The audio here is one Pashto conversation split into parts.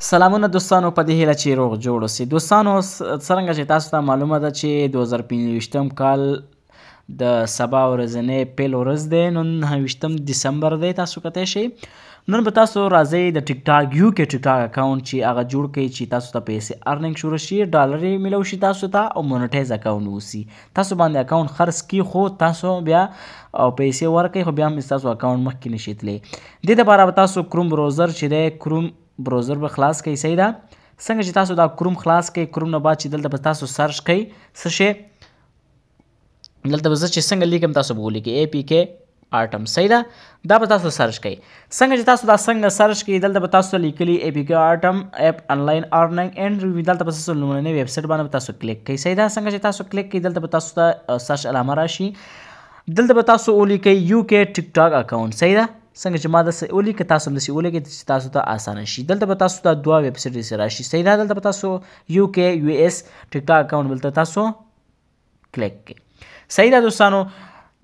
سلامونه دوستانو، په دې هیله چې روغ جوړ اوسئ. دوستانو څرنګه چې تاسو ته معلومه ده چې 2025 کال د سبا ورځنی پیل ورځ دی. نن 29 دسمبر دی. تاسو کتای شئ نن به تاسو راځئ د ټیک ټاک یو کې ټیک ټاک اکاونټ چې هغه جوړ کړئ چې تاسو ته پیسې ارننګ شروع شي، ډالر یې میلو شي تاسو ته او مونیټایز اکاونټ اوسي. تاسو باندې اکاونټ خرڅ کړي خو تاسو بیا او پیسې ورکړئ خو بیا هم ستاسو اکاونټ مخکې نشي تللی. دې دپاره به تاسو کروم براوزر چې دی کروم براوزر به خلاص کړئ. صحیح ده. څنګه چې تاسو دا کروم خلاص کړئ، کروم نه بعد چې دلته به تاسو سرچ کړئ څه شی، دلته به زه چې څنګه لیکم تاسو به ولیکئ APK آټم. صحیح ده. دا به تاسو سرچ کړئ. څنګه چې تاسو دا څنګه سرچ کړئ دلته به تاسو لیکلي APK آټم اپ انلاین ارننګ اینډ ریویو. دلته به تاسو لومړنۍ ویب سایټ باندې تاسو کلیک کړئ. صحیح ده. څنګه چې تاسو کلیک کړئ دلته به تاسو ته سرچ علامه راشي. دلته به تاسو ولیکئ UK ټیک ټاک اکاونټ. صحیح ده. څنګه چې ما داسې ولیکئ تاسو هم داسې ولیکئ چې تاسو ته اسانه شي. دلته به تاسو ته دوه ویب سایټ راشي. صحیح ده. دلته به تاسو UK US ټیک ټاک اکاونټ دلته تاسو کلیک کړئ. صحیح ده دوستانو.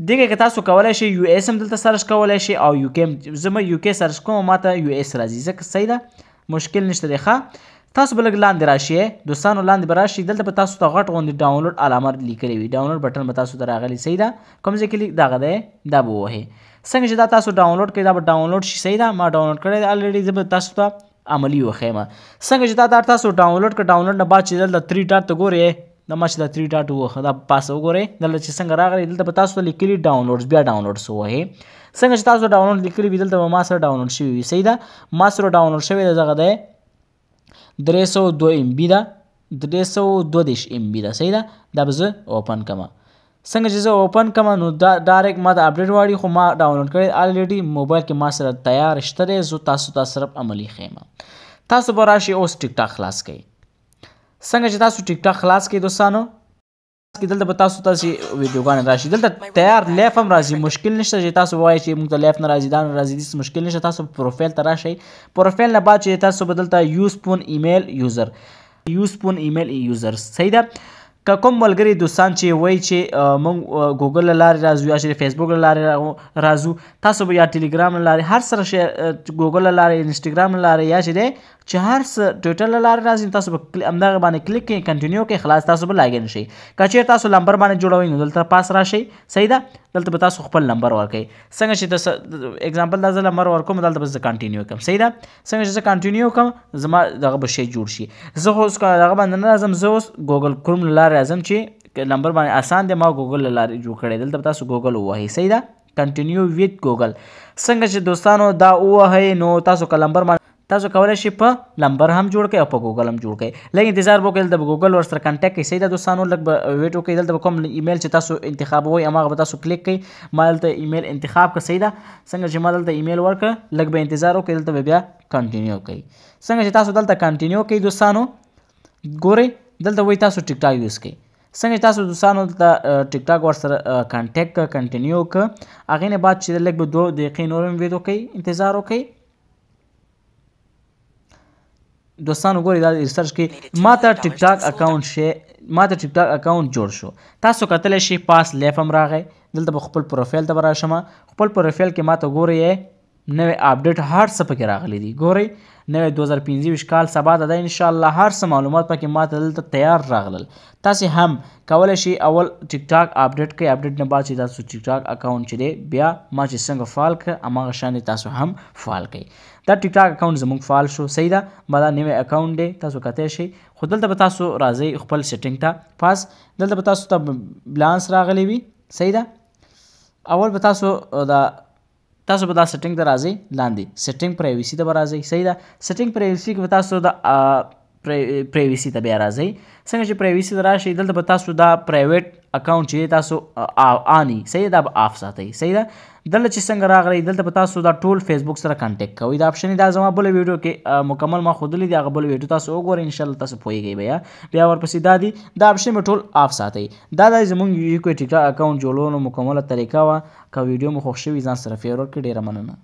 دغه که تاسو کولی شئ US هم دلته سرچ کولی شئ او UK هم. زه UK سرچ کوم ماته US راځي ځکه صحیح ده مشکل نشته دی. ښه تاسو به لږ لاندې راشئ دوستانو، لاندې به راشئ. دلته به تاسو ته غټ غوندې ډاونلوډ علامه لیکلې وي. ډاونلوډ بټن به تاسو ته راغلی. صحیح ده. کوم ځای کې دغه دی دا به ووهئ. څنګه چې دا تاسو ډاونلوډ کړئ دا به ډاونلوډ شي. صحیح ده. ما ډاونلوډ کړی دی الریډي. زه به تاسو ته عملي وښیم. څنګه چې دا تاسو ډاونلوډ کړ، ډاونلوډ نه بعد چې دلته 3 ډاټ ته ګورئ، دا ما چې دا 3 ډاټ ووهه دا پاسه وګورئ. دلته چې څنګه راغلی دلته به تاسو ته لیکلي ډاونلوډز، بیا ډاونلوډز ووهئ. څنګه چې تاسو ډاونلوډ لیکلي وي دلته به ما سره ډاونلوډ شوي وي. صحیح ده. ما سره ډاونلوډ شوی دی دغه دی 302 MB ده، 332 MB ده. صحیح ده. دا به زه اوپن کړم. څنګه چې زه اوپن کړم نو دا ډایرکټ ما ته اپډیټ غواړي خو ما ډاونلوډ کړی الریډي موبایل کې ما سره تیار شته دی. زه تاسو ته صرف عملي ښیم. تاسو به راشئ اوس ټیک ټاک خلاص کړئ. څنګه چې تاسو ټیک ټاک خلاص کړئ دوستانو دلته به تاسو ته ویډیوګانې راشي. دلته تیار لیف هم راځي. مشکل نشته چې تاسو ووایئ چې موږ ته لیف نه راځي دا نه راځي، داسې مشکل نشته. تاسو پروفایل ته راشئ. پروفایل نه بعد چې تاسو به دلته یوسپون ایمیل یوزر، یوسپون ایمیل یوزر. صحیح ده. که کوم ملګري دوستان چې وایي چې موږ ګوګل له لارې راځو یا چې فیسبوک له لارې راځو، تاسو به یا ټلیګرام له لارې هر سره شی ګوګل له لارې انسټاګرام له لارې یا چې دی چې هر څه ټویټر له لارې راځي تاسو به همدغه باندې کلیک کړئ، کنټینیو کړئ، خلاص تاسو به لاګین شئ. که چېرې تاسو نمبر باندې جوړوئ نو دلته پاس راشئ. صحیح ده. دلته به تاسو خپل نمبر ورکړئ. څنګه چې تاسو اګزامپل دا زه نمبر ورکوم دلته به زه کنټینیو کړم. صحیح ده. څنګه چې زه کنټینیو کړم زما دغه به شی جوړ شي. زه خو اوس دغه باندې نه راځم، زه اوس ګوګل کروم له لارې راځم چې نمبر باندې آسان دی. ما ګوګل له لارې جوړ کړی. دلته به تاسو ګوګل ووهئ. صحیح ده. کنټینیو ویت ګوګل. څنګه چې دوستانو دا ووهئ نو تاسو که نمبر باندې تاسو کولی شئ په نمبر هم جوړ کړئ او په ګوګل هم جوړ کړئ. لږ انتظار به وکړئ. دلته به ګوګل ورسره کنټیکټ کړئ. صحیح ده دوستانو. لږ به ویټ وکړئ. دلته به کوم ایمیل چې تاسو انتخابوئ هماغه به تاسو کلیک کړئ. ما دلته ایمیل انتخاب کړه. صحیح ده. څنګه چې ما دلته ایمیل ورکړه لږ به انتظار وکړئ. دلته به بیا کنټینیو کوئ. څنګه چې تاسو دلته کنټینیو کوئ دوستانو ګورئ دلته وایي تاسو ټیک ټاک یوز کړئ. څنګه چې تاسو دوستانو دلته ټیک ټاک ورسره کنټیکټ کړه، کنټینیو کړه، هغې نه بعد چې لږ به 2 دقیقې نور هم ویټ وکړئ، انتظار وکړئ. دوستانو ګورئ دا ریسرچ کې ما ته ټیک ټاک اکاونټ شی، ما ته ټیک ټاک اکاونټ جوړ شو. تاسو کتلی شئ پاس لیف هم راغی. دلته به خپل پروفایل ته به راشم. خپل پروفایل کې ما ته ګورئ نوی اپډیټ هر څه پکې راغلی دي. ګورئ نوی 2025 کال سبا ده ده انشاءالله هر څه معلومات پکې ما ته دلته تیار راغلل. تاسې هم کولی شئ اول ټیک ټاک اپډیټ کړئ. اپډیټ نه بعد چې تاسو ټیک ټاک اکاونټ چې دی بیا ما چې څنګه فعال کړه هماغه شان تاسو هم فعال کړئ. دا ټیک ټاک اکاونټ زموږ فعال شو. صحیح ده. ما دا نوی اکاونټ دی تاسو کتلی شئ. خو دلته به تاسو راځئ خپل سیټینګ ته پاس. دلته به تاسو ته بلانس راغلی وي. صحیح ده. اول به تاسو به دا سیټینګ ته راځئ لاندې سیټینګ پرایوسي ته به راځئ. صحیح ده. سیټینګ پرایوسي کې به تاسو د پرایوسي ته بیا راځئ. څنګه چې پرایوسي ته راشئ دلته به تاسو دا پرایویټ اکاونټ چې تاسو آنی. صحیح ده. دا به آف ساتئ. صحیح ده. دلته چې څنګه راغلی دلته به تاسو دا ټول فیسبوک سره کنټیکټ کوئ. دا اپشن دا زما بله ویډیو کې مکمل ما ښودلی دی. هغه بله ویډیو تاسو وګورئ انشاءالله تاسو پوهیږئ. بیا ورپسې دا دي دا اپشن به ټول آف ساتئ. دا زموږ یو ټیک ټاک اکاونټ جوړولو مکمله طریقه وه. که ویډیو مو خوښ شوي ځان سره فیر ورکړئ. ډېره مننه.